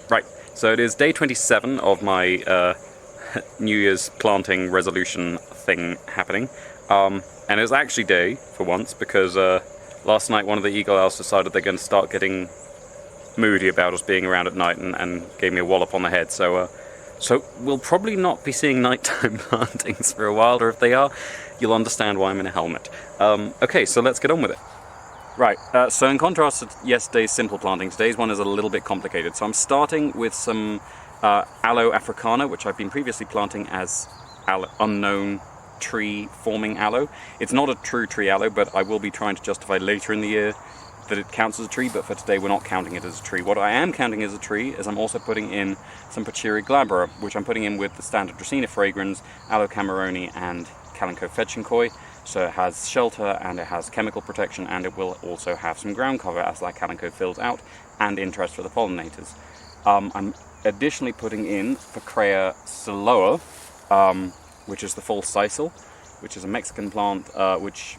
Right, so it is day 27 of my New Year's planting resolution thing happening. And it was actually day, for once, because last night one of the eagle owls decided they're going to start getting moody about us being around at night and gave me a wallop on the head. So we'll probably not be seeing nighttime plantings for a while, or if they are, you'll understand why I'm in a helmet. Okay, so let's get on with it. Right, so in contrast to yesterday's simple planting, today's one is a little bit complicated. So I'm starting with some Aloe africana, which I've been previously planting as unknown tree forming aloe. It's not a true tree aloe, but I will be trying to justify later in the year that it counts as a tree, but for today we're not counting it as a tree. What I am counting as a tree is I'm also putting in some Pachira glabra, which I'm putting in with the standard Dracaena fragrans, Aloe cameroni and Calico fetchinkoi. So it has shelter and it has chemical protection, and it will also have some ground cover as that calico fills out, and interest for the pollinators. I'm additionally putting in Ficus Aloe, which is the false sisal, which is a Mexican plant which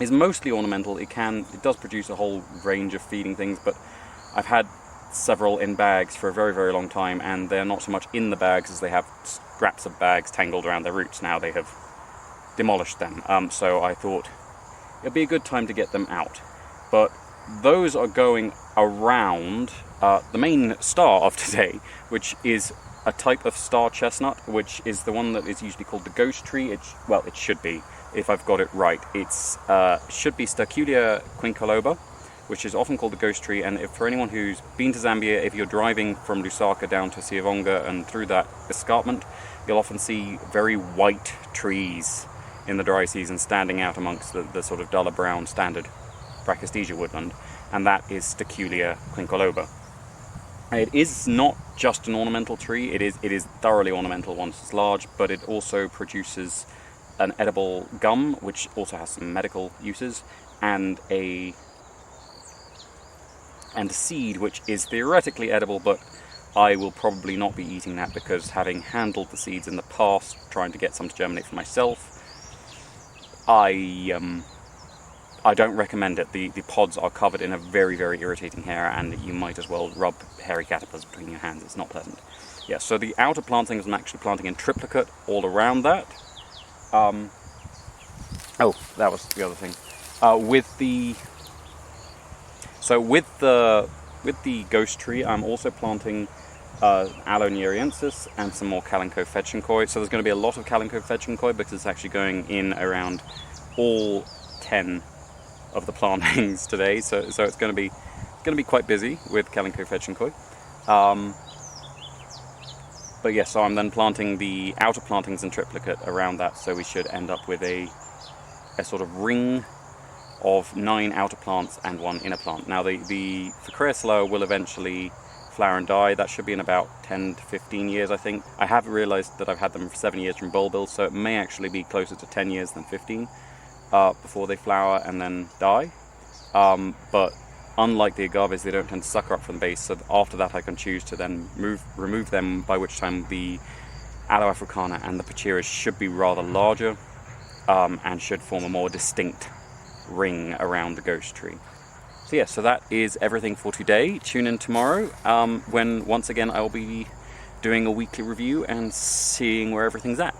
is mostly ornamental. It does produce a whole range of feeding things, but I've had several in bags for a very, very long time, and they're not so much in the bags as they have scraps of bags tangled around their roots. Now they have demolished them, so I thought it'd be a good time to get them out. But those are going around the main star of today, which is a type of star chestnut, which is the one that is usually called the ghost tree. It should be, if I've got it right. It's should be Sterculia quinqueloba, which is often called the ghost tree. And for anyone who's been to Zambia, if you're driving from Lusaka down to Siavonga and through that escarpment, you'll often see very white trees in the dry season standing out amongst the sort of duller brown standard Brachystegia woodland, and that is Sterculia quinqueloba. It is not just an ornamental tree, it is thoroughly ornamental once it's large, but it also produces an edible gum, which also has some medical uses, and a seed which is theoretically edible, but I will probably not be eating that because, having handled the seeds in the past, trying to get some to germinate for myself, I don't recommend it. The pods are covered in a very, very irritating hair, and you might as well rub hairy caterpillars between your hands. It's not pleasant. Yeah, so the outer plantings I'm actually planting in triplicate all around that. Oh, that was the other thing. With the ghost tree, I'm also planting Aloe neriensis and some more Calico fetchinkoi. So there's going to be a lot of Calico fetchinkoi because it's actually going in around all 10 of the plantings today. So it's going to be quite busy with Calico fetchinkoi. But yes, so I'm then planting the outer plantings in triplicate around that. So we should end up with a sort of ring of 9 outer plants and 1 inner plant. Now the Ficus Aloe will eventually flower and die. That should be in about 10 to 15 years, I think. I have realized that I've had them for 7 years from bulbils, so it may actually be closer to 10 years than 15 before they flower and then die. But unlike the agaves, they don't tend to sucker up from the base, so after that I can choose to then remove them, by which time the Aloe africana and the Pachira should be rather larger and should form a more distinct ring around the ghost tree. So yeah, so that is everything for today. Tune in tomorrow when once again I will be doing a weekly review and seeing where everything's at.